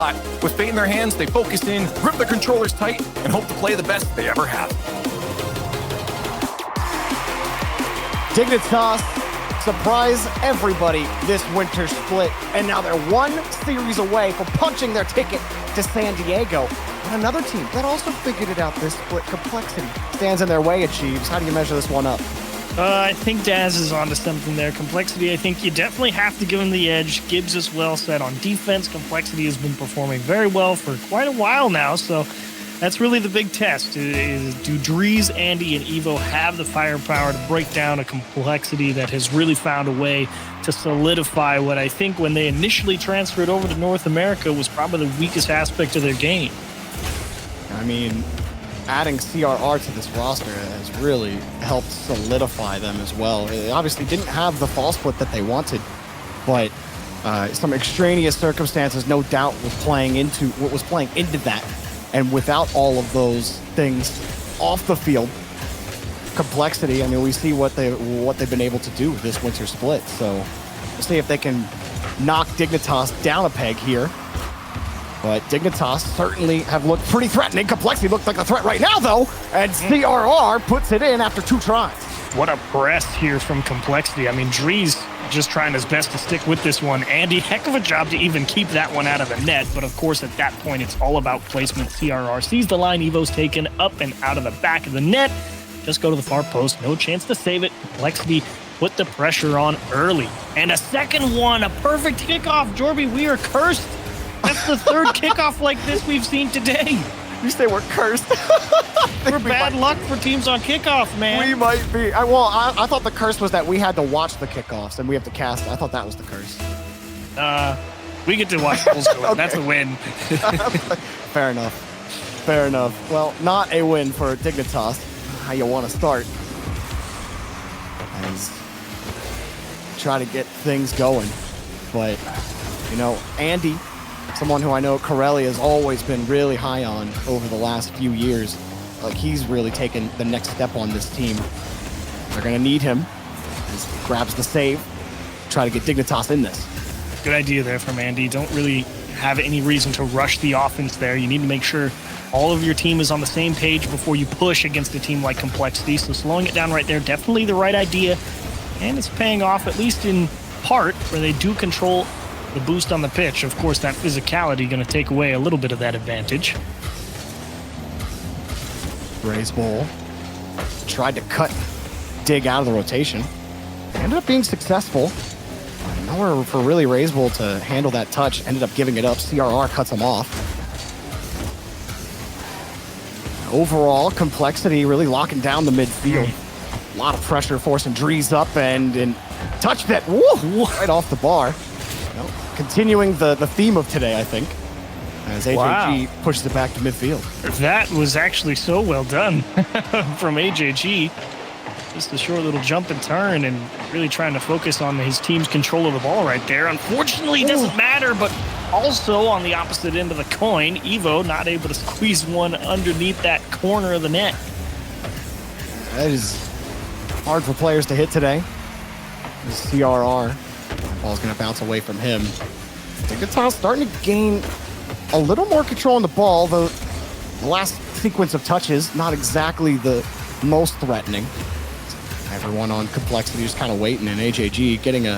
With fate in their hands, they focus in, grip their controllers tight, and hope to play the best they ever have. Dignitas surprise everybody this winter split, and now they're one series away from punching their ticket to San Diego. And another team that also figured it out this split, Complexity, stands in their way, achieves. How do you measure this one up? I think Daz is onto something there. Complexity, I think you definitely have to give him the edge. Gibbs is well set on defense. Complexity has been performing very well for quite a while now, so that's really the big test. Do Drees, Andy, and Evo have the firepower to break down a Complexity that has really found a way to solidify what I think when they initially transferred over to North America was probably the weakest aspect of their game? I mean, adding CRR to this roster has really helped solidify them as well. It obviously didn't have the fall split that they wanted, but some extraneous circumstances, no doubt, was playing into that. And without all of those things off the field, Complexity, I mean, we see what they've been able to do with this winter split. So we'll see if they can knock Dignitas down a peg here. But Dignitas certainly have looked pretty threatening. Complexity looks like a threat right now, though. And CRR puts it in after 2 tries. What a press here from Complexity. I mean, Drees just trying his best to stick with this one. Andy, heck of a job to even keep that one out of the net. But of course, at that point, it's all about placement. CRR sees the line. Evo's taken up and out of the back of the net. Just go to the far post. No chance to save it. Complexity put the pressure on early. And a second one, a perfect kickoff. Jorby, we are cursed. That's the third kickoff like this we've seen today. You say we're cursed. We're bad luck for teams on kickoff, man. We might be. I thought the curse was that we had to watch the kickoffs and we have to cast. I thought that was the curse. We get to watch goals go in. Okay. That's a win. Fair enough. Fair enough. Well, not a win for Dignitas. How you want to start. And try to get things going. But, you know, Andy, someone who I know Corelli has always been really high on over the last few years. Like, he's really taken the next step on this team. They're going to need him. He grabs the save. Try to get Dignitas in this. Good idea there from Andy. Don't really have any reason to rush the offense there. You need to make sure all of your team is on the same page before you push against a team like Complexity. So slowing it down right there, definitely the right idea. And it's paying off, at least in part, where they do control the boost on the pitch. Of course, that physicality going to take away a little bit of that advantage. Raise Bowl tried to cut Dig out of the rotation. Ended up being successful. Nowhere for really Raise Bowl to handle that touch. Ended up giving it up. CRR cuts him off. Overall, Complexity really locking down the midfield. A lot of pressure forcing Drees up and touch that right off the bar. Continuing the theme of today, I think, as AJG pushes it back to midfield. That was actually so well done from AJG. Just a short little jump and turn and really trying to focus on his team's control of the ball right there. Unfortunately, it doesn't matter, but also on the opposite end of the coin, Evo not able to squeeze one underneath that corner of the net. That is hard for players to hit today. This CRR. Ball's going to bounce away from him. Dignitas starting to gain a little more control on the ball, though the last sequence of touches, not exactly the most threatening. Everyone on Complexity just kind of waiting, and AJG getting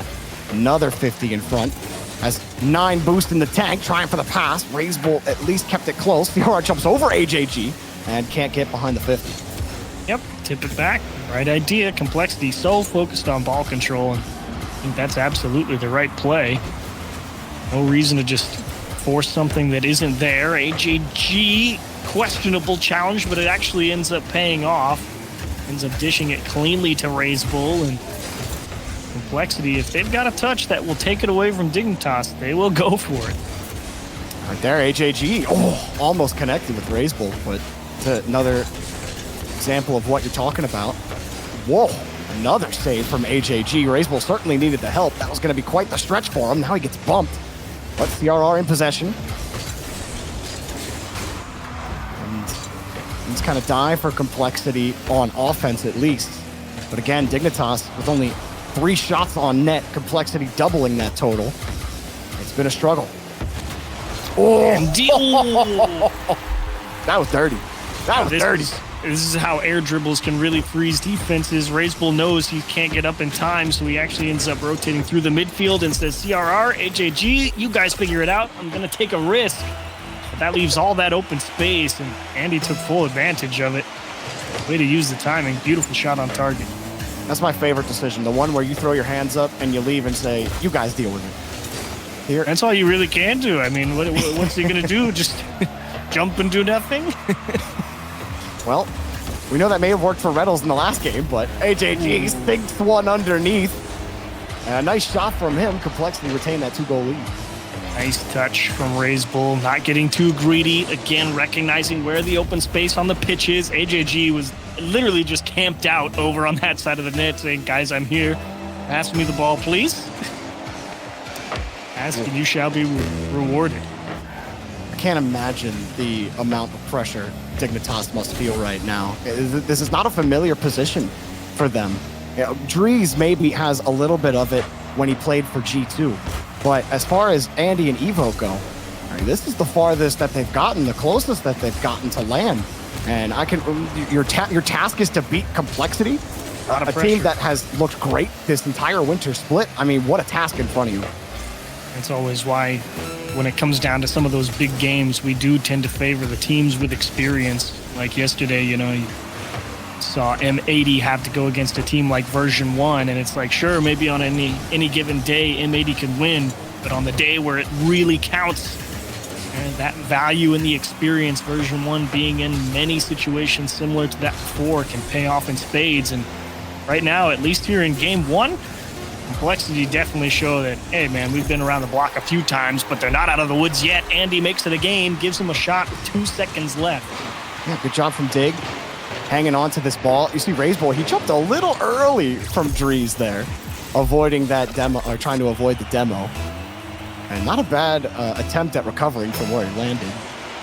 another 50 in front. Has 9 boost in the tank, trying for the pass. Raise Bowl at least kept it close. CRR jumps over AJG and can't get behind the 50. Yep, tip it back. Right idea. Complexity so focused on ball control, and I think that's absolutely the right play. No reason to just force something that isn't there. AJG, questionable challenge, but it actually ends up paying off. Ends up dishing it cleanly to Raise Bull, and Complexity, if they've got a touch that will take it away from Dignitas, they will go for it. Right there, AJG, almost connected with Raise Bull, but it's another example of what you're talking about. Whoa. Another save from AJG. Raise Bull certainly needed the help. That was going to be quite the stretch for him. Now he gets bumped. But CRR in possession. And he's kind of die for Complexity on offense at least. But again, Dignitas with only 3 shots on net. Complexity doubling that total. It's been a struggle. Andy, That was dirty. That was dirty. This is how air dribbles can really freeze defenses. Razebull knows he can't get up in time, so he actually ends up rotating through the midfield and says, CRR, HAG, you guys figure it out. I'm going to take a risk. But that leaves all that open space, and Andy took full advantage of it. Way to use the timing. Beautiful shot on target. That's my favorite decision. The one where you throw your hands up and you leave and say, you guys deal with it. Here. That's all you really can do. I mean, what's he going to do? Just jump and do nothing? Well, we know that may have worked for Reynolds in the last game, but HAG sinks one underneath. And a nice shot from him. Complexity retained that 2-goal lead. Nice touch from Razebull, not getting too greedy. Again, recognizing where the open space on the pitch is. HAG was literally just camped out over on that side of the net saying, guys, I'm here. Pass me the ball, please. Ask and you shall be rewarded. I can't imagine the amount of pressure Dignitas must feel right now. This is not a familiar position for them. You know, Dries maybe has a little bit of it when he played for G2. But as far as Andy and Evo go, this is the farthest that they've gotten, the closest that they've gotten to land. And your task is to beat Complexity, a team that has looked great this entire winter split. I mean, what a task in front of you. That's always why, when it comes down to some of those big games, we do tend to favor the teams with experience. Like yesterday, you know, you saw M80 have to go against a team like version 1, and it's like, sure, maybe on any given day M80 can win, but on the day where it really counts, and that value in the experience, version 1 being in many situations similar to that before, can pay off in spades. And right now, at least here in game 1, Complexity definitely show that, hey man, we've been around the block a few times, but they're not out of the woods yet. Andy makes it a game, gives him a shot with 2 seconds left. Yeah, good job from Dig, hanging on to this ball. You see Razebull, he jumped a little early from Dries there, avoiding that demo, or trying to avoid the demo. And not a bad attempt at recovering from where he landed.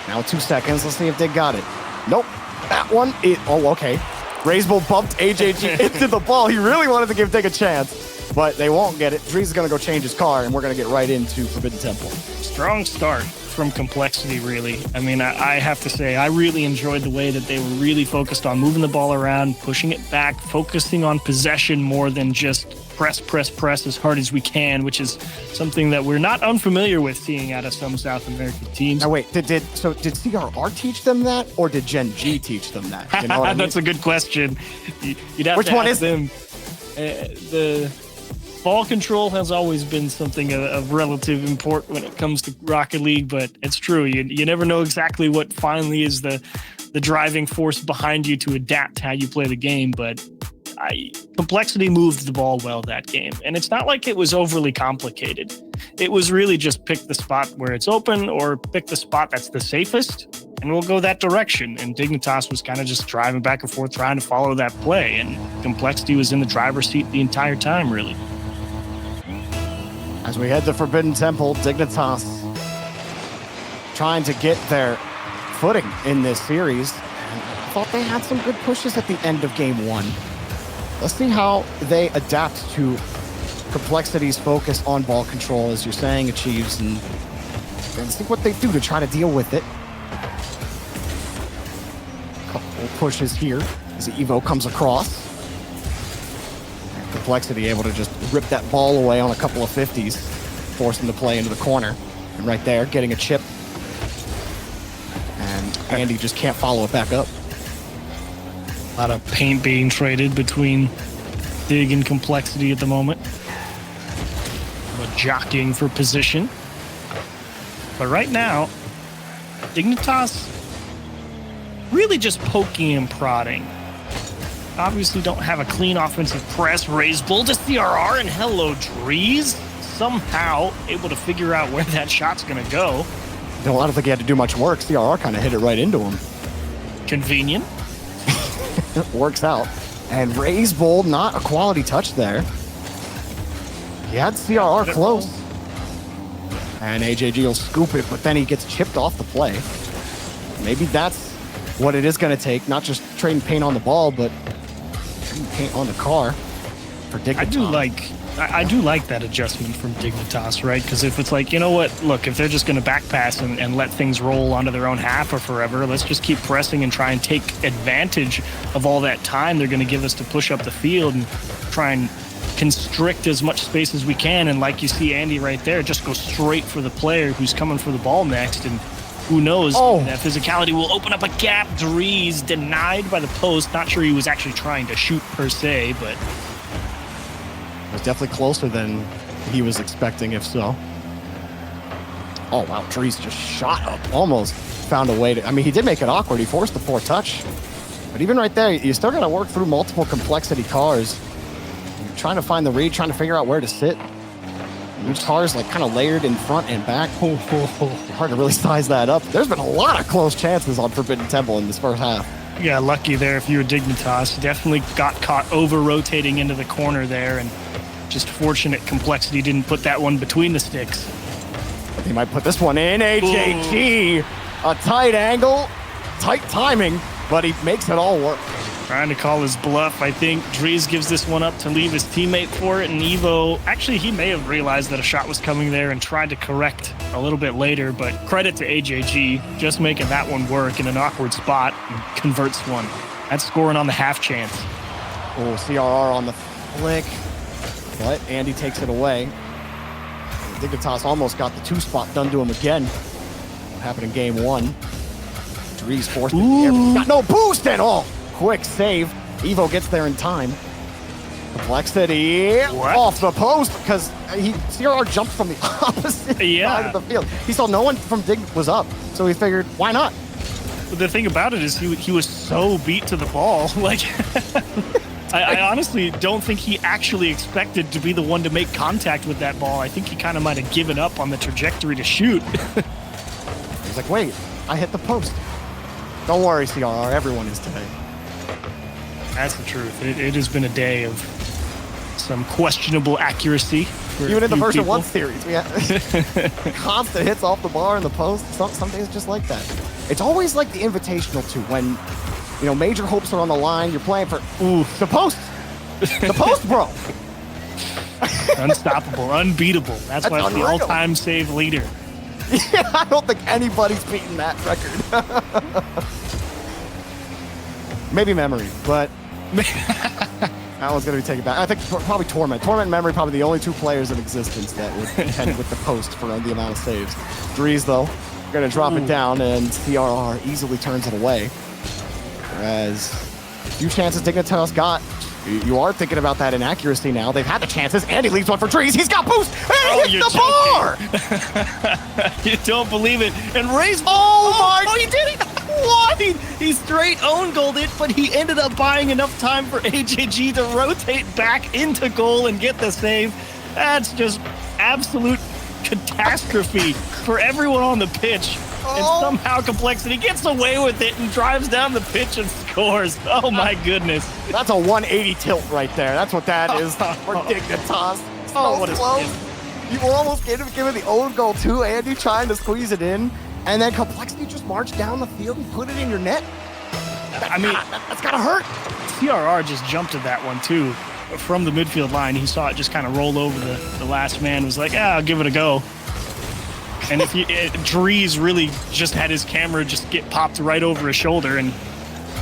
Now 2 seconds, let's see if Dig got it. Nope, that one, okay. Razebull bumped HAG into the ball. He really wanted to give Dig a chance, but they won't get it. Dries is going to go change his car, and we're going to get right into Forbidden Temple. Strong start from Complexity, really. I mean, I have to say, I really enjoyed the way that they were really focused on moving the ball around, pushing it back, focusing on possession more than just press as hard as we can, which is something that we're not unfamiliar with seeing out of some South American teams. Now wait, did CRR teach them that, or did Gen G teach them that? You know what I mean? That's a good question. You'd have Which to one ask is them. The ball control has always been something of relative import when it comes to Rocket League, but it's true. You never know exactly what finally is the driving force behind you to adapt how you play the game, but Complexity moved the ball well that game, and it's not like it was overly complicated. It was really just pick the spot where it's open or pick the spot that's the safest, and we'll go that direction. And Dignitas was kind of just driving back and forth trying to follow that play, and Complexity was in the driver's seat the entire time, really. As we head to Forbidden Temple, Dignitas trying to get their footing in this series. I thought they had some good pushes at the end of game 1. Let's see how they adapt to Complexity's focus on ball control, as you're saying, achieves, and let's see what they do to try to deal with it. Couple pushes here as Evo comes across. And Complexity able to just rip that ball away on a couple of 50s, force him to play into the corner. And right there, getting a chip. And Andy just can't follow it back up. A lot of paint being traded between Dig and Complexity at the moment. But jockeying for position. But right now, Dignitas really just poking and prodding. Obviously don't have a clean offensive press. Razebull to CRR, and hello, Dries. Somehow able to figure out where that shot's going to go. I don't think he had to do much work. CRR kind of hit it right into him. Convenient. Works out. And Razebull, not a quality touch there. He had CRR close. And HAG will scoop it, but then he gets chipped off the play. Maybe that's what it is going to take. Not just trading paint on the ball, but trading paint on the car for Dignitas. I do like I do like that adjustment from Dignitas, right? Because if it's like, you know what, look, if they're just going to back pass and let things roll onto their own half or forever, let's just keep pressing and try and take advantage of all that time they're going to give us to push up the field and try and constrict as much space as we can. And like you see Andy right there, just go straight for the player who's coming for the ball next. And who knows, that physicality will open up a gap. Dries denied by the post. Not sure he was actually trying to shoot per se, but it was definitely closer than he was expecting, if so. Oh, wow. Dries just shot up. Almost found a way to... I mean, he did make it awkward. He forced the poor touch. But even right there, you still got to work through multiple complexity cars. You're trying to find the read, trying to figure out where to sit. Each car is like kind of layered in front and back. Hard to really size that up. There's been a lot of close chances on Forbidden Temple in this first half. Yeah, lucky there if you were Dignitas. Definitely got caught over-rotating into the corner there, and just fortunate Complexity didn't put that one between the sticks. He might put this one in. AJG, a tight angle, tight timing, but he makes it all work. Trying to call his bluff, I think. Dries gives this one up to leave his teammate for it, and Evo, actually, he may have realized that a shot was coming there and tried to correct a little bit later, but credit to AJG, just making that one work in an awkward spot and converts one. That's scoring on the half chance. Oh, CRR on the flick, but Andy takes it away. Dignitas almost got the 2-spot done to him again. What happened in game 1? Dries forced it in the air. Got no boost at all. Quick save. Evo gets there in time. Complexity off the post because CRR jumped from the opposite side of the field. He saw no one from Dig was up, so he figured, why not? But the thing about it is he was so beat to the ball. Like, I honestly don't think he actually expected to be the one to make contact with that ball. I think he kind of might have given up on the trajectory to shoot. He's like, wait, I hit the post. Don't worry, CRR, everyone is today. That's the truth. It has been a day of some questionable accuracy. Even in the version 1 series, we had constant hits off the bar in the post. Some days just like that. It's always like the invitational too, when major hopes are on the line. You're playing for the post, the post, bro. Unstoppable, unbeatable. That's why it's the all-time save leader. Yeah, I don't think anybody's beaten that record. Maybe Memory, but that one's going to be taken back. I think probably Torment. Torment and Memory, probably the only 2 players in existence that would contend with the post for the amount of saves. Dries, though, going to drop it down, and CRR easily turns it away. Whereas a few chances Dignitas got. You are thinking about that inaccuracy now. They've had the chances. Andy leaves one for Dries. He's got boost. And he hits the bar! You don't believe it. And Ray's... Oh, he did it! What? He straight own goaled it, but he ended up buying enough time for AJG to rotate back into goal and get the save. That's just absolute catastrophe for everyone on the pitch. And somehow Complexity gets away with it and drives down the pitch and scores. Oh my goodness. That's a 180 tilt right there. That's what that is for Dignitas. What a skin. You were almost given the own goal too, Andy, trying to squeeze it in. And then Complexity just marched down the field and put it in your net. That's gotta hurt. CRR just jumped at that one too. From the midfield line, he saw it just kind of roll over the last man, was like, I'll give it a go. And Dries really just had his camera just get popped right over his shoulder, and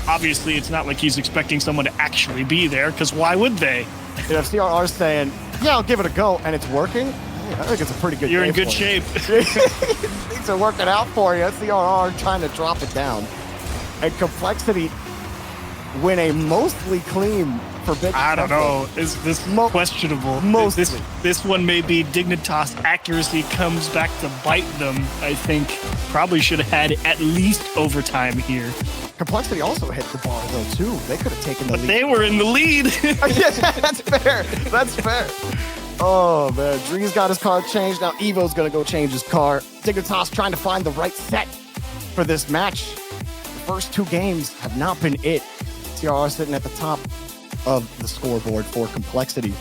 obviously it's not like he's expecting someone to actually be there, because why would they? If CRR's saying, yeah, I'll give it a go, and it's working, I think it's a pretty good You're in good shape. Things are working out for you. CRR trying to drop it down. And Complexity win a mostly clean Forbidden I don't Temple. know. Is this questionable? Mostly. This one may be Dignitas accuracy comes back to bite them, I think. Probably should have had at least overtime here. Complexity also hit the bar, though, too. They could have taken the lead. But they were in the lead. Yeah, that's fair. That's fair. Oh, man. Dries got his car changed. Now Evo's going to go change his car. Dignitas trying to find the right set for this match. The first 2 games have not been it. CRR sitting at the top of the scoreboard for Complexity.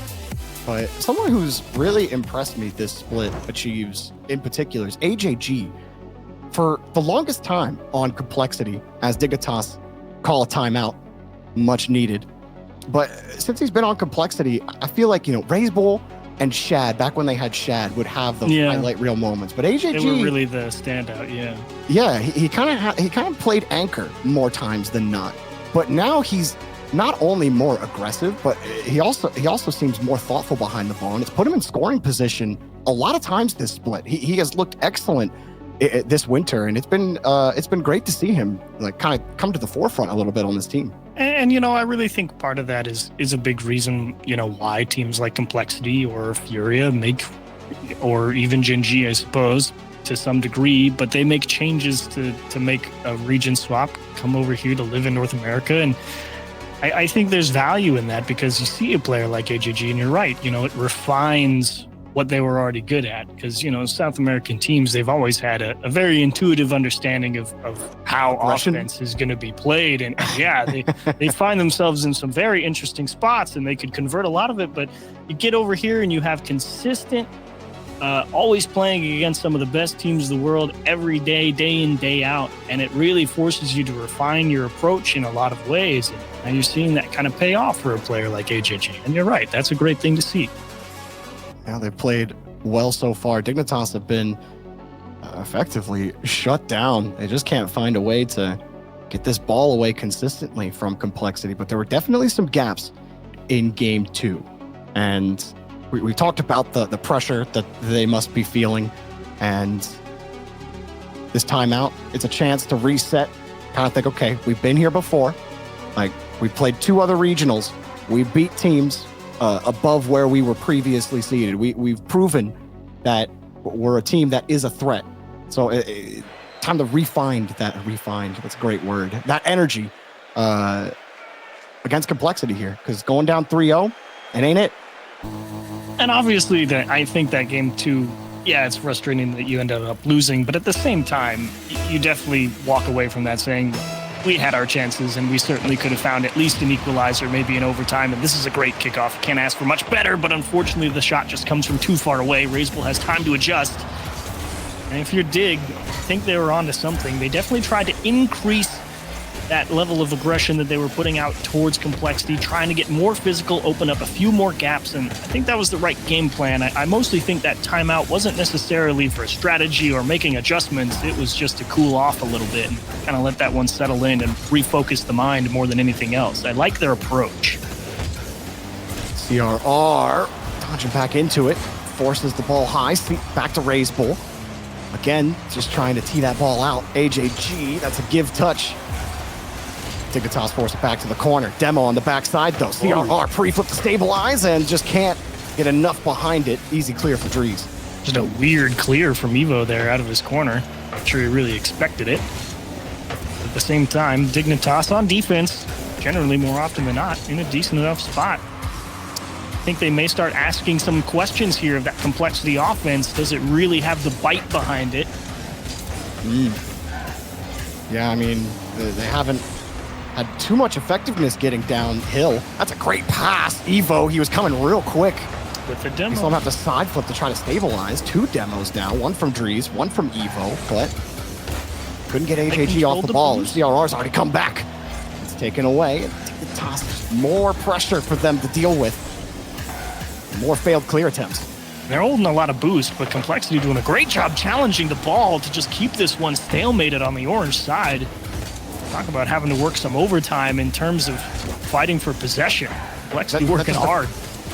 But someone who's really impressed me this split achieves in particular is AJG. For the longest time on Complexity, as Dignitas call a timeout, much needed. But since he's been on Complexity, I feel like, Raise Bowl and Shad, back when they had Shad, would have those Yeah. highlight reel moments. But AJG, They were really the standout, yeah. yeah, he kind of played anchor more times than not. But now he's not only more aggressive, but he also seems more thoughtful behind the ball, and it's put him in scoring position a lot of times this split. He has looked excellent this winter, and it's been great to see him like kind of come to the forefront a little bit on this team. And you know, I really think part of that is a big reason, you know, why teams like Complexity or Furia make, or even Gen G, I suppose, to some degree, but they make changes to make a region swap, come over here to live in North America. And I think there's value in that, because you see a player like AJG, and you're right, you know, it refines what they were already good at. Because, you know, South American teams, they've always had a very intuitive understanding of how Russian offense is going to be played. And yeah, they find themselves in some very interesting spots, and they could convert a lot of it. But you get over here and you have consistent, always playing against some of the best teams in the world every day, day in, day out. And it really forces you to refine your approach in a lot of ways. And you're seeing that kind of pay off for a player like AJG. And you're right, that's a great thing to see. Yeah, they've played well so far. Dignitas have been effectively shut down. They just can't find a way to get this ball away consistently from Complexity. But there were definitely some gaps in game 2. And we talked about the pressure that they must be feeling. And this timeout, it's a chance to reset. Kind of think, okay, we've been here before. Like, we played 2 other regionals. We beat teams above where we were previously seeded. We've proven that we're a team that is a threat. So time to refine, that's a great word, that energy against Complexity here. Because going down 3-0, it ain't it. And obviously, I think that game 2, yeah, it's frustrating that you ended up losing. But at the same time, you definitely walk away from that saying, we had our chances, and we certainly could have found at least an equalizer, maybe an overtime. And this is a great kickoff. Can't ask for much better, but unfortunately the shot just comes from too far away. Raisable has time to adjust. And if you're Dig, I think they were onto something. They definitely tried to increase that level of aggression that they were putting out towards Complexity, trying to get more physical, open up a few more gaps, and I think that was the right game plan. I mostly think that timeout wasn't necessarily for strategy or making adjustments. It was just to cool off a little bit and kind of let that one settle in and refocus the mind more than anything else. I like their approach. CRR dodging back into it, forces the ball high, back to Raisable. Again, just trying to tee that ball out. AJG, that's a give touch. Dignitas forced it back to the corner. Demo on the backside, though. CRR pre-flip to stabilize and just can't get enough behind it. Easy clear for Dries. Just a weird clear from Evo there out of his corner. Not sure he really expected it. At the same time, Dignitas on defense, generally more often than not, in a decent enough spot. I think they may start asking some questions here of that Complexity offense. Does it really have the bite behind it? Yeah, I mean, they haven't had too much effectiveness getting downhill. That's a great pass. Evo, he was coming real quick. With the demo. We still have to side flip to try to stabilize. 2 demos now, one from Dries, one from Evo, but couldn't get AJG off the ball. And CRR's already come back. It's taken away. Dignitas, more pressure for them to deal with. More failed clear attempts. They're holding a lot of boost, but Complexity doing a great job challenging the ball to just keep this one stalemated on the orange side. Talk about having to work some overtime in terms of fighting for possession. Complexity working hard.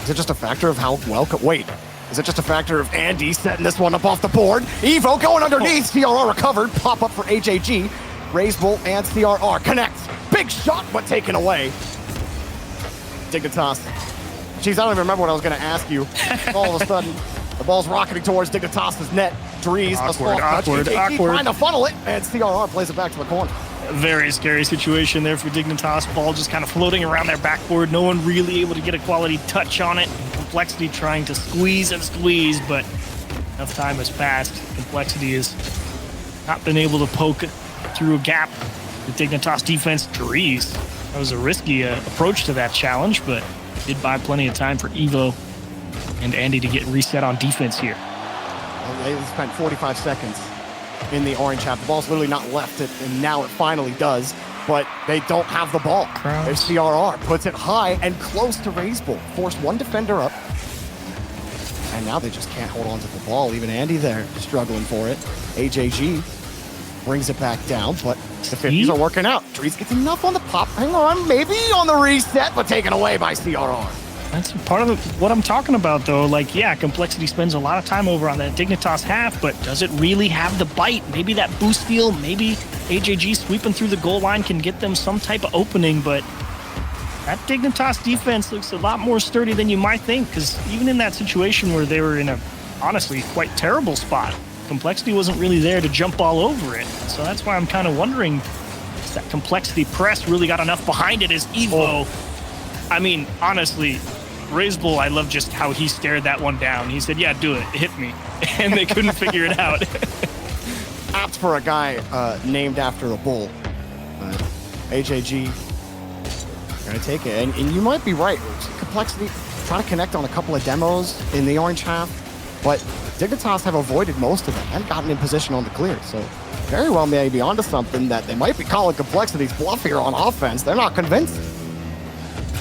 Is it just a factor of how well... Wait. Is it just a factor of Andy setting this one up off the board? Evo going underneath. CRR recovered. Pop up for AJG. Raisable and CRR connect. Big shot, but taken away. Dignitas. Jeez, I don't even remember what I was going to ask you. All of a sudden, the ball's rocketing towards Dignitas' net. Dries, awkward. Trying to funnel it, and CRR plays it back to the corner. A very scary situation there for Dignitas. Ball just kind of floating around their backboard. No one really able to get a quality touch on it. Complexity trying to squeeze and squeeze, but enough time has passed. Complexity has not been able to poke through a gap. The Dignitas defense, Dries. That was a risky approach to that challenge, but did buy plenty of time for Evo and Andy to get reset on defense here. Well, they spent 45 seconds in the orange half. The ball's literally not left it, and now it finally does, but they don't have the ball. There's CRR, puts it high and close to Raisable. Forced one defender up. And now they just can't hold on to the ball. Even Andy there struggling for it. AJG brings it back down, but the 50s are working out. Drees gets enough on the pop. Hang on, maybe on the reset, but taken away by CRR. That's part of what I'm talking about, though. Like, yeah, Complexity spends a lot of time over on that Dignitas half, but does it really have the bite? Maybe that boost steal, maybe AJG sweeping through the goal line can get them some type of opening, but that Dignitas defense looks a lot more sturdy than you might think, because even in that situation where they were in a, honestly, quite terrible spot, Complexity wasn't really there to jump all over it. So that's why I'm kind of wondering, is that Complexity press really got enough behind it as Evo? I mean, honestly, Razebull, I love just how he stared that one down. He said, yeah, do it, hit me. And they couldn't figure it out. Apt for a guy named after a bull. AJG gonna take it. And you might be right. Complexity trying to connect on a couple of demos in the orange half, but Dignitas have avoided most of them and gotten in position on the clear. So very well may be onto something that they might be calling Complexity's bluff here on offense. They're not convinced.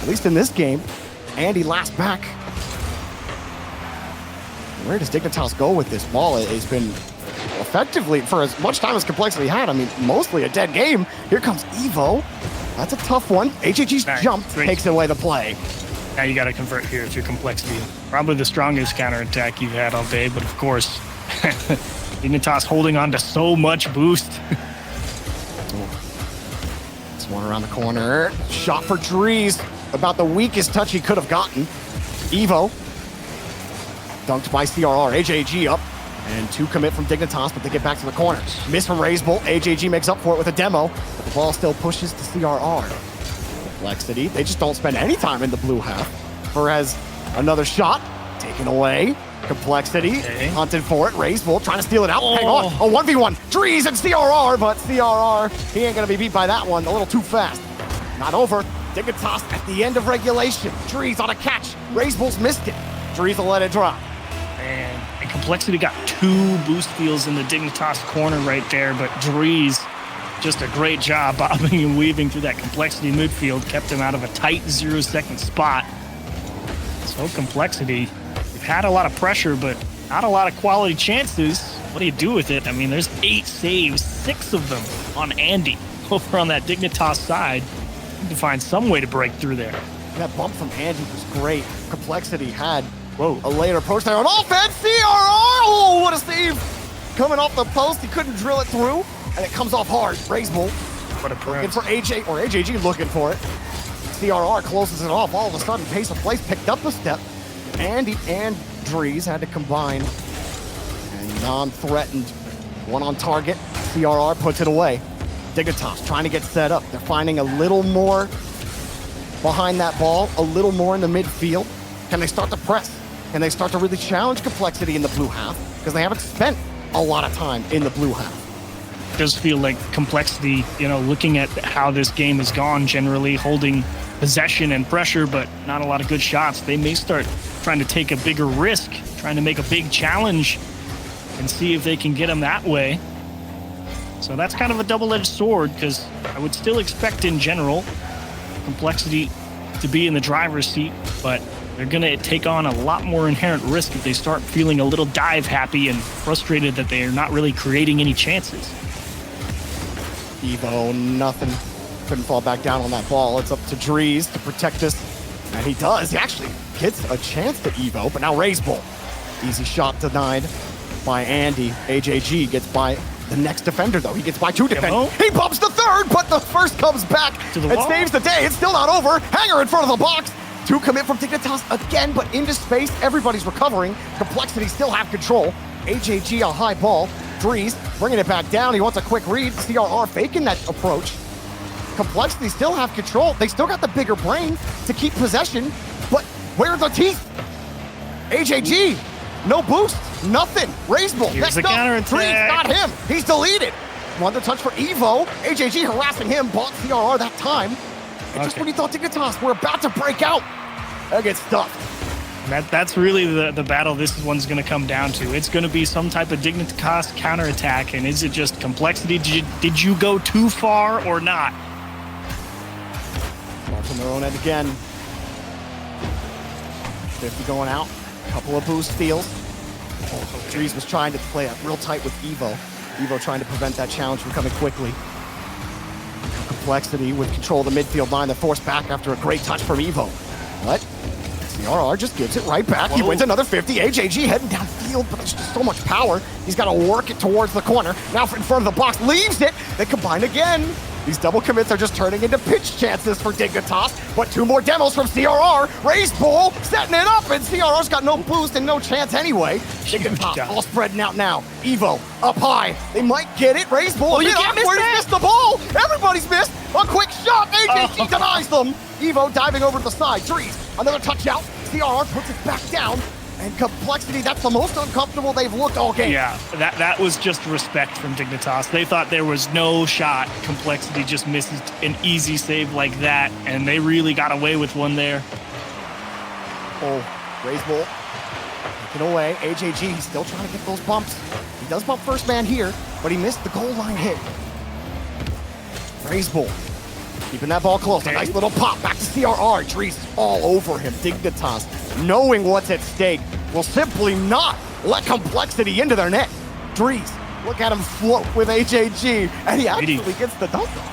At least in this game. Andy last back. Where does Dignitas go with this ball? It's been effectively, for as much time as Complexity had, I mean, mostly a dead game. Here comes Evo. That's a tough one. AJG's jump takes away the play. Now you got to convert here if you're Complexity. Probably the strongest counterattack you've had all day, but of course, Dignitas holding on to so much boost. This one around the corner. Shot for Drees. About the weakest touch he could have gotten. Evo. Dunked by CRR. AJG up. And 2 commit from Dignitas, but they get back to the corner. Miss from Razebull. AJG makes up for it with a demo. But the ball still pushes to CRR. Complexity. They just don't spend any time in the blue half. Perez, another shot. Taken away. Complexity. Hunted for it. Razebull trying to steal it out. Hang on. A 1v1. Drees and CRR, but CRR, he ain't going to be beat by that one. A little too fast. Not over. Dignitas at the end of regulation. Drees on a catch. Razebull's missed it. Drees will let it drop. And Complexity got 2 boost steals in the Dignitas corner right there, but Drees, just a great job bobbing and weaving through that Complexity midfield, kept him out of a tight 0-second spot. So Complexity, they've had a lot of pressure, but not a lot of quality chances. What do you do with it? I mean, there's 8 saves, 6 of them on Andy over on that Dignitas side. To find some way to break through there. That bump from Andy was great. Complexity had a later approach there on offense. CRR! Oh, what a save! Coming off the post, he couldn't drill it through, and it comes off hard. Razebull what a looking for AJ, or AJG looking for it. CRR closes it off. All of a sudden, pace of play picked up a step. Andy and Drees had to combine. And non-threatened, one on target. CRR puts it away. Dignitas trying to get set up. They're finding a little more behind that ball, a little more in the midfield. Can they start to press? Can they start to really challenge Complexity in the blue half? Because they haven't spent a lot of time in the blue half. It does feel like Complexity, looking at how this game has gone, generally holding possession and pressure, but not a lot of good shots. They may start trying to take a bigger risk, trying to make a big challenge and see if they can get them that way. So that's kind of a double-edged sword, because I would still expect in general Complexity to be in the driver's seat, but they're going to take on a lot more inherent risk if they start feeling a little dive happy and frustrated that they are not really creating any chances. Evo, nothing. Couldn't fall back down on that ball. It's up to Drees to protect this, and he does. He actually gets a chance to Evo, but now Razebull. Easy shot denied by Andy. AJG gets by the next defender, though. He gets by 2 defenders. He bumps the 3rd, but the first comes back and saves the day. It's still not over. Hanger in front of the box. 2 commit from Dignitas again, but into space. Everybody's recovering. Complexity still have control. AJG a high ball. Drees bringing it back down. He wants a quick read. CRR faking that approach. Complexity still have control. They still got the bigger brain to keep possession, but where are the teeth? AJG, no boost. Nothing. Razebull. Here's the counterattack. Drees, not him. He's deleted. One touch for Evo. AJG harassing him. Bought CRR that time. And just when you thought Dignitas were about to break out, that gets stuffed. That's really the battle this one's going to come down to. It's going to be some type of Dignitas counterattack, and is it just Complexity? Did you go too far or not? Ball from their own end again. 50 going out. Couple of boost steals. Drees was trying to play it real tight with Evo. Evo trying to prevent that challenge from coming quickly. Complexity with control of the midfield line. They're forced back after a great touch from Evo. But CRR just gives it right back. Whoa. He wins another 50. AJG heading downfield, but there's just so much power. He's got to work it towards the corner. Now in front of the box, leaves it. They combine again. These double commits are just turning into pitch chances for Dignitas, but 2 more demos from CRR. Raise Bull, setting it up, and CRR's got no boost and no chance anyway. Dignitas all spreading out now. Evo up high. They might get it. Raise Bull, you can't miss that. Missed the ball. Everybody's missed. A quick shot. AJG denies them. Evo diving over to the side. Drees, another touch out. CRR puts it back down. And Complexity, that's the most uncomfortable they've looked all game. Yeah, that was just respect from Dignitas. They thought there was no shot. Complexity just misses an easy save like that, and they really got away with one there. Oh, Raise Bull taken away. AJG, he's still trying to get those bumps. He does bump first man here, but he missed the goal line hit. Raise Bull keeping that ball close. A nice little pop back to CRR. Drees all over him. Dignitas, knowing what's at stake, will simply not let Complexity into their net. Drees, look at him float with AJG, and he actually gets the dunk off.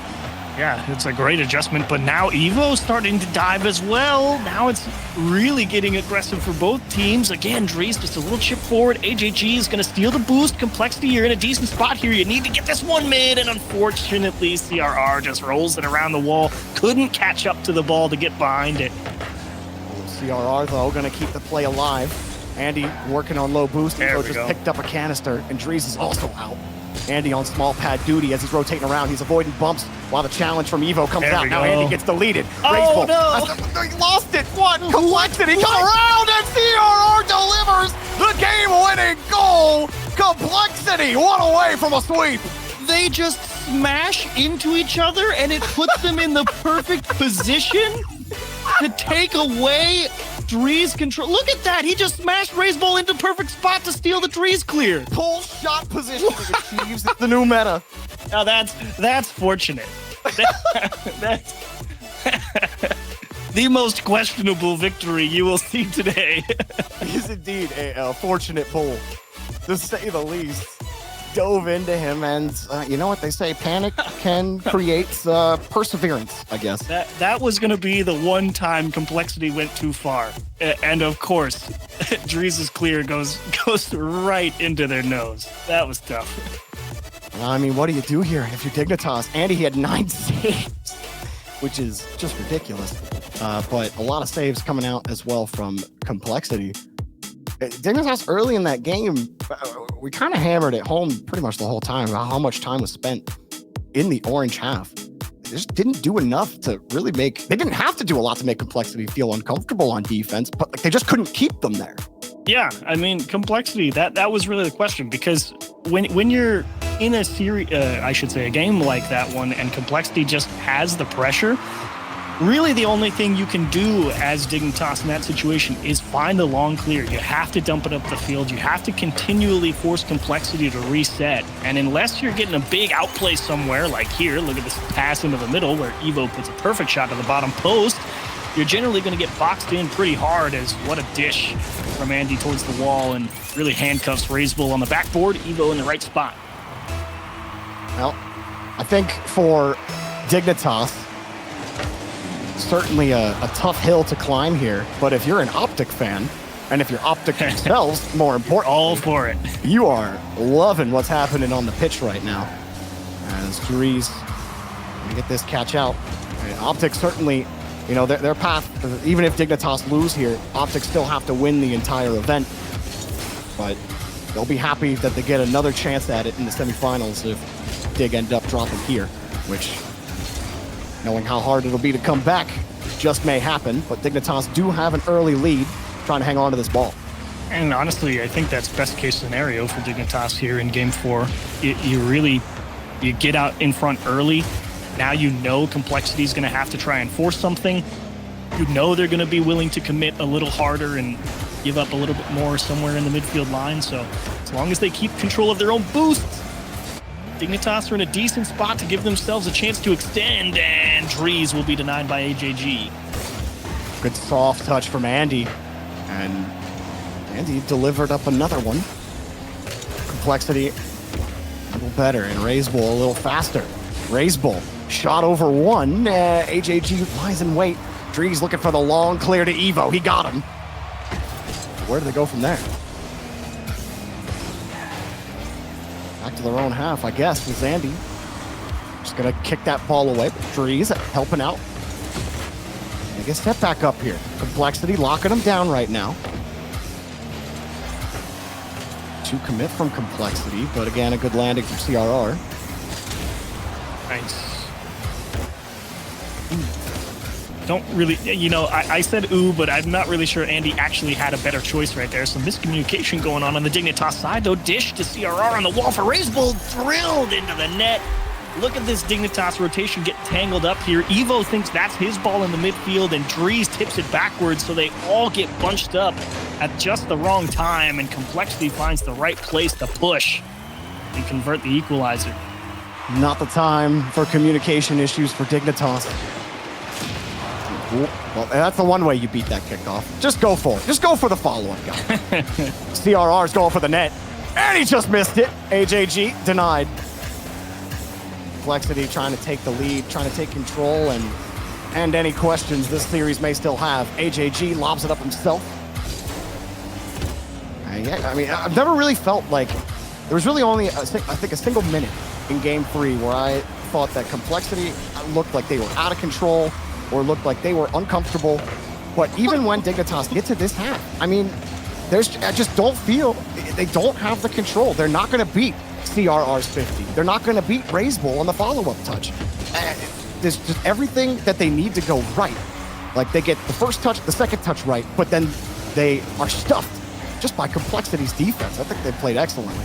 Yeah, it's a great adjustment, but now Evo's starting to dive as well. Now it's really getting aggressive for both teams. Again, Drees just a little chip forward. AJG is going to steal the boost. Complexity, you're in a decent spot here. You need to get this one mid, and unfortunately, CRR just rolls it around the wall. Couldn't catch up to the ball to get behind it. CRR, though, going to keep the play alive. Andy working on low boost. Evo just picked up a canister, and Drees is also out. Andy on small pad duty as he's rotating around. He's avoiding bumps while the challenge from Evo comes out. Now Andy gets deleted. Oh, no. He lost it. What? Complexity come around, and CRR delivers the game-winning goal. Complexity, one away from a sweep. They just smash into each other, and it puts them in the perfect position to take away Drees control. Look at that. He just smashed Raise Bull into perfect spot to steal the Drees clear. Pull shot position achieves the new meta. Now that's fortunate. That's the most questionable victory you will see today. He is indeed a fortunate pull, to say the least. Dove into him, and you know what they say, panic can create perseverance, I guess. That was going to be the one time Complexity went too far. And of course, Drees' clear goes right into their nose. That was tough. I mean, what do you do here if you're Dignitas? Andy, he had 9 saves, which is just ridiculous. But a lot of saves coming out as well from Complexity. Dignitas early in that game, we kind of hammered it home pretty much the whole time about how much time was spent in the orange half. They just didn't do enough to really they didn't have to do a lot to make Complexity feel uncomfortable on defense, but they just couldn't keep them there. Yeah, I mean, Complexity, that was really the question, because when you're in a series, I should say a game like that one, and Complexity just has the pressure, really the only thing you can do as Dignitas in that situation is find a long clear. You have to dump it up the field. You have to continually force Complexity to reset. And unless you're getting a big outplay somewhere, like here, look at this pass into the middle where Evo puts a perfect shot to the bottom post, you're generally going to get boxed in pretty hard. As what a dish from Andy towards the wall, and really handcuffs Raise Bull on the backboard. Evo in the right spot. Well, I think for Dignitas, certainly a tough hill to climb here, but if you're an Optic fan, and if you're Optic themselves, more important, all for it. You are loving what's happening on the pitch right now. As Drees gonna get this catch out. And Optic certainly, you know, their path, even if Dignitas lose here, Optic still have to win the entire event. But they'll be happy that they get another chance at it in the semifinals if Dig end up dropping here, which, knowing how hard it'll be to come back, just may happen. But Dignitas do have an early lead, trying to hang on to this ball. And honestly, I think that's best case scenario for Dignitas here in Game 4. You get out in front early. Now you know Complexity is going to have to try and force something. You know they're going to be willing to commit a little harder and give up a little bit more somewhere in the midfield line. So as long as they keep control of their own boosts, Dignitas are in a decent spot to give themselves a chance to extend, and Drees will be denied by AJG. Good soft touch from Andy, and And he delivered up another one. Complexity a little better, and Raiseball a little faster. Raiseball shot over one. AJG lies in wait. Drees looking for the long clear to Evo. He got him. Where do they go from there? Back to their own half, I guess, with Zandy. Just gonna kick that ball away. Drees helping out. I guess step back up here. Complexity locking him down right now. To commit from Complexity, but again, a good landing from CRR. Nice. Don't really, I said ooh, but I'm not really sure Andy actually had a better choice right there. Some miscommunication going on the Dignitas side, though. Dish to CRR on the wall for Raiseball, drilled into the net. Look at this Dignitas rotation get tangled up here. Evo thinks that's his ball in the midfield, and Drees tips it backwards, so they all get bunched up at just the wrong time, and Complexity finds the right place to push and convert the equalizer. Not the time for communication issues for Dignitas. Well, that's the one way you beat that kickoff. Just go for it. Just go for the follow-up guy. CRR's going for the net, and he just missed it. AJG denied. Complexity trying to take the lead, trying to take control, and any questions this series may still have. AJG lobs it up himself. I mean, I've never really felt like there was really only, I think, a single minute in Game 3 where I thought that Complexity looked like they were out of control or looked like they were uncomfortable. But even when Dignitas get to this half, I mean, I just don't feel, they don't have the control. They're not going to beat CRR's 50. They're not going to beat Raiseball on the follow-up touch. There's just everything that they need to go right. Like, they get the first touch, the second touch right, but then they are stuffed just by Complexity's defense. I think they played excellently.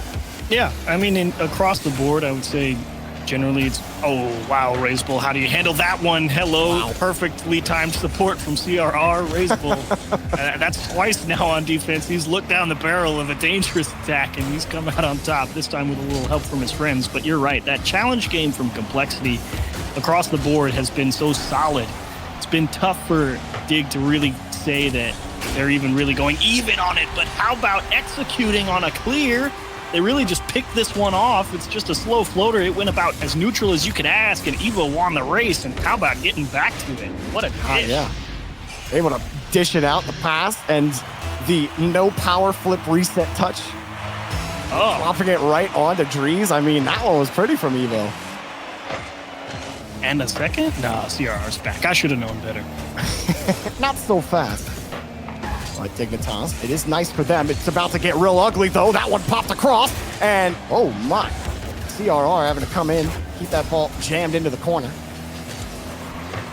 Yeah, I mean, across the board, I would say generally it's, oh, wow, Raiseball, how do you handle that one? Hello, wow. Perfectly timed support from CRR. Raiseball, that's twice now on defense. He's looked down the barrel of a dangerous attack, and he's come out on top, this time with a little help from his friends. But you're right, that challenge game from Complexity across the board has been so solid. It's been tough for Dig to really say that they're even really going even on it, but how about executing on a clear? They really just picked this one off. It's just a slow floater. It went about as neutral as you could ask, and Evo won the race. And how about getting back to it? What a dish. Yeah. Able to dish it out, the pass, and the no power flip reset touch. Oh. Dropping it right onto Drees. I mean, that one was pretty from Evo. And a second? No, CRR's back. I should have known better. Not so fast. Like Dignitas, it is nice for them. It's about to get real ugly, though. That one popped across, and oh my. CRR having to come in, keep that ball jammed into the corner.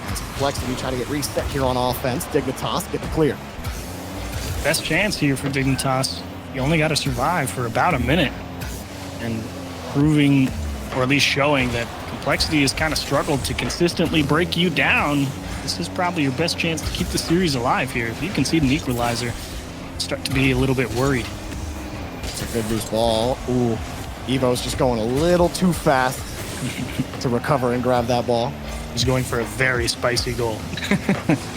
As Complexity try to get reset here on offense. Dignitas get the clear. Best chance here for Dignitas. You only got to survive for about a minute. And proving, or at least showing, that Complexity has kind of struggled to consistently break you down. This is probably your best chance to keep the series alive here. If you concede an equalizer, start to be a little bit worried. It's a good loose ball. Ooh, Evo's just going a little too fast to recover and grab that ball. He's going for a very spicy goal.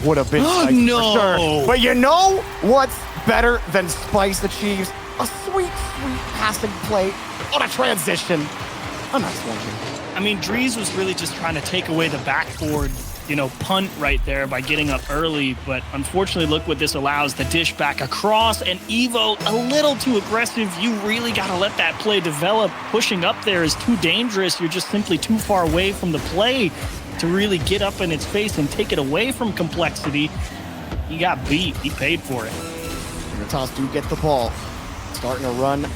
Would have been spicy for sure. But you know what's better than spice achieves? A sweet, sweet passing play on a transition. A nice one here. I mean, Drees was really just trying to take away the backboard, punt right there by getting up early. But unfortunately, look what this allows. The dish back across, and Evo a little too aggressive. You really got to let that play develop. Pushing up there is too dangerous. You're just simply too far away from the play to really get up in its face and take it away from Complexity. He got beat. He paid for it. Dignitas do get the ball. Starting to run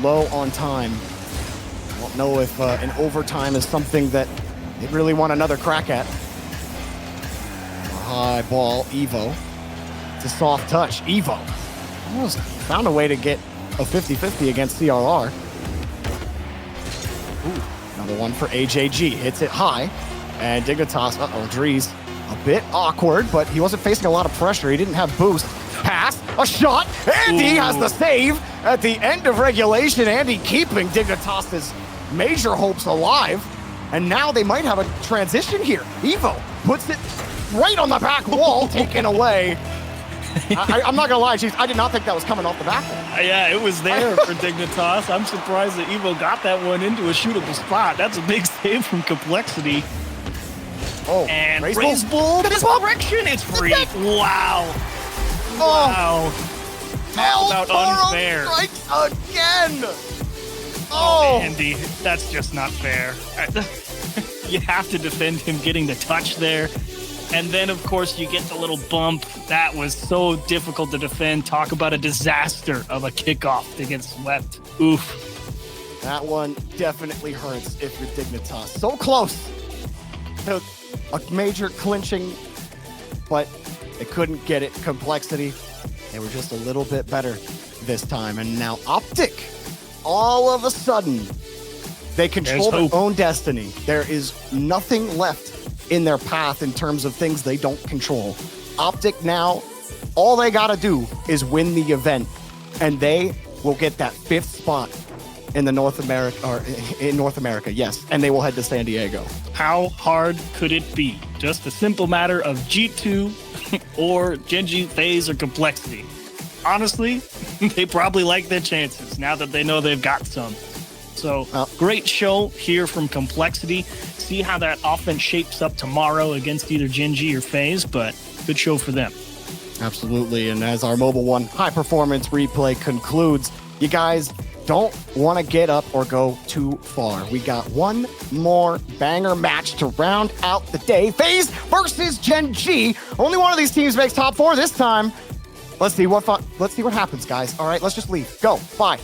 low on time. I don't know if an overtime is something that they really want another crack at. High ball, Evo. It's a soft touch. Evo almost found a way to get a 50-50 against CRR. Ooh, another one for AJG. Hits it high. And Dignitas, Drees, a bit awkward, but he wasn't facing a lot of pressure. He didn't have boost. Pass, a shot, and he has the save at the end of regulation. Andy keeping Dignitas' major hopes alive. And now they might have a transition here. Evo puts it right on the back wall, taken away. I'm not gonna lie, Chiefs. I did not think that was coming off the back. Yeah, it was there for Dignitas. I'm surprised that Evo got that one into a shootable spot. That's a big save from Complexity. Oh, And Raise Bull, this direction, it's free. Wow. Wow. Talk about unfair. Strikes again. Oh, Andy, that's just not fair. You have to defend him getting the touch there. And then, of course, you get the little bump. That was so difficult to defend. Talk about a disaster of a kickoff to get swept. Oof. That one definitely hurts if you're Dignitas. So close to a major clinching, but they couldn't get it. Complexity, they were just a little bit better this time. And now Optic, all of a sudden, they control their own destiny. There is nothing left in their path in terms of things they don't control. Optic now, all they got to do is win the event, and they will get that 5th spot in North America, yes, and they will head to San Diego. How hard could it be? Just a simple matter of G2 or Gen.G, FaZe, or Complexity. Honestly, they probably like their chances now that they know they've got some. So, great show here from Complexity. See how that offense shapes up tomorrow against either Gen.G or FaZe, but good show for them. Absolutely, and as our Mobile One high performance replay concludes, you guys don't want to get up or go too far. We got one more banger match to round out the day. FaZe versus Gen.G. Only one of these teams makes top 4 this time. Let's see what happens, guys. All right, let's just leave. Go. Bye.